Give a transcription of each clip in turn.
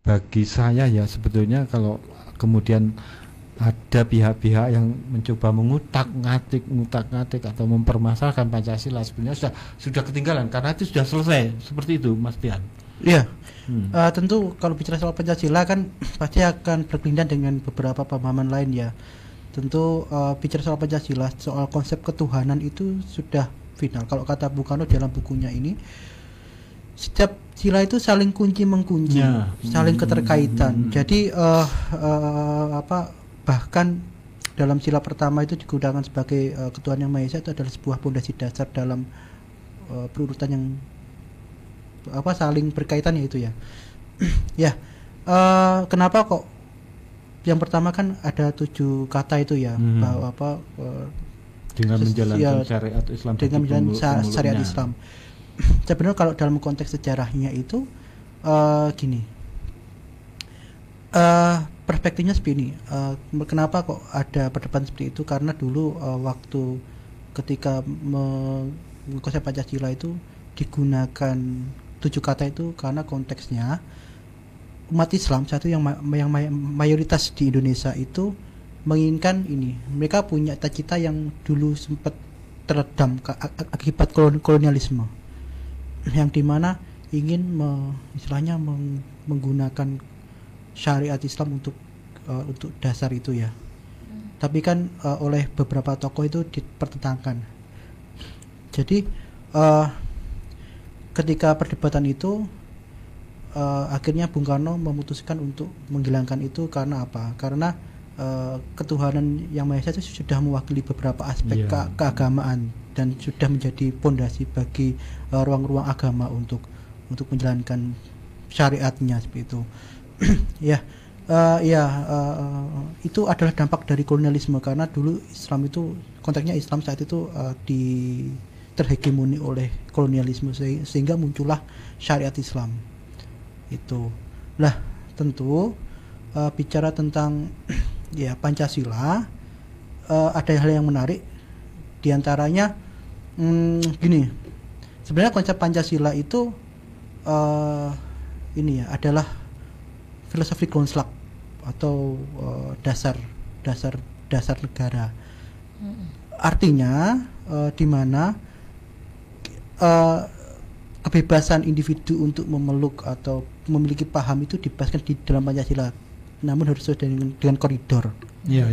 bagi saya ya sebetulnya kalau kemudian ada pihak-pihak yang mencoba mengutak-ngatik atau mempermasalahkan Pancasila, sebenarnya sudah ketinggalan karena itu sudah selesai, seperti itu Mas Tian. Iya. Tentu kalau bicara soal Pancasila kan pasti akan berkelindan dengan beberapa pemahaman lain ya. Tentu bicara soal Pancasila, soal konsep ketuhanan itu sudah final. Kalau kata Bung Karno dalam bukunya ini, setiap sila itu saling kunci mengunci, saling keterkaitan. Jadi bahkan dalam sila pertama itu digunakan sebagai ketuhanan yang Maha Esa, itu adalah sebuah pondasi dasar dalam perurutan yang saling berkaitan ya itu ya. Ya, kenapa kok yang pertama kan ada 7 kata itu ya, bahwa dengan menjalankan syariat Islam, dengan menjalankan syariat Islam. Sebenarnya kalau dalam konteks sejarahnya itu gini, perspektifnya seperti ini. Kenapa kok ada perdebatan seperti itu? Karena dulu waktu ketika konsep Pancasila itu digunakan 7 kata itu karena konteksnya umat Islam satu yang mayoritas di Indonesia itu menginginkan ini. Mereka punya cita-cita yang dulu sempat teredam akibat kolonialisme, yang dimana ingin istilahnya menggunakan syariat Islam untuk dasar itu ya. Tapi kan oleh beberapa tokoh itu dipertentangkan. Jadi ketika perdebatan itu akhirnya Bung Karno memutuskan untuk menghilangkan itu karena apa? Karena ketuhanan yang Maha Esa itu sudah mewakili beberapa aspek keagamaan dan sudah menjadi pondasi bagi ruang-ruang agama untuk menjalankan syariatnya seperti itu. Itu adalah dampak dari kolonialisme, karena dulu Islam itu konteksnya Islam saat itu terhegemoni oleh kolonialisme sehingga muncullah syariat Islam itu. Lah tentu bicara tentang ya Pancasila, ada hal yang menarik diantaranya gini. Sebenarnya konsep Pancasila itu ini ya adalah filosofi Grundslag atau dasar negara. Artinya di mana kebebasan individu untuk memeluk atau memiliki paham itu dibahaskan di dalam Pancasila, namun harus sesuai dengan koridor. Iya.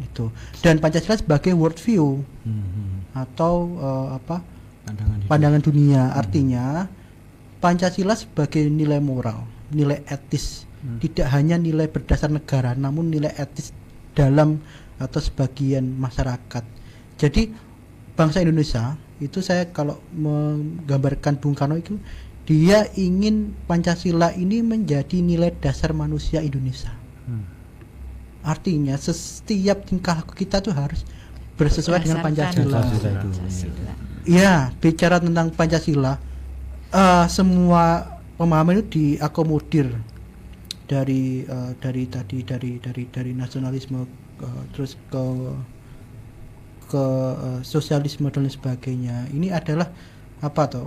Itu. Dan Pancasila sebagai worldview atau pandangan dunia. Artinya Pancasila sebagai nilai moral, nilai etis, tidak hanya nilai berdasar negara, namun nilai etis dalam atau sebagian masyarakat. Jadi bangsa Indonesia itu, saya kalau menggambarkan Bung Karno itu, dia ingin Pancasila ini menjadi nilai dasar manusia Indonesia. Artinya setiap tingkah laku kita tuh harus bersesuaian dengan Pancasila. Ya, bicara tentang Pancasila, semua pemahaman itu diakomodir dari nasionalisme terus ke sosialisme dan lain sebagainya. Ini adalah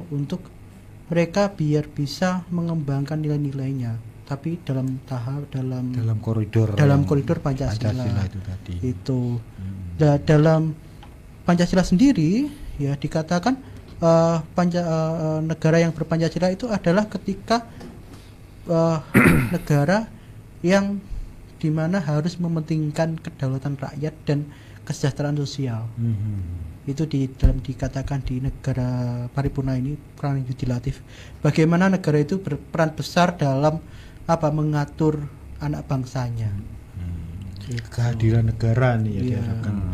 untuk mereka biar bisa mengembangkan nilai-nilainya, tapi dalam koridor Pancasila itu tadi. Itu. Dalam Pancasila sendiri ya dikatakan negara yang berpancasila itu adalah ketika negara yang dimana harus mementingkan kedaulatan rakyat dan kesejahteraan sosial. Itu dikatakan di negara paripurna ini, peran yudikatif. Bagaimana negara itu berperan besar dalam mengatur anak bangsanya. Kehadiran negara nih ya diharapkan.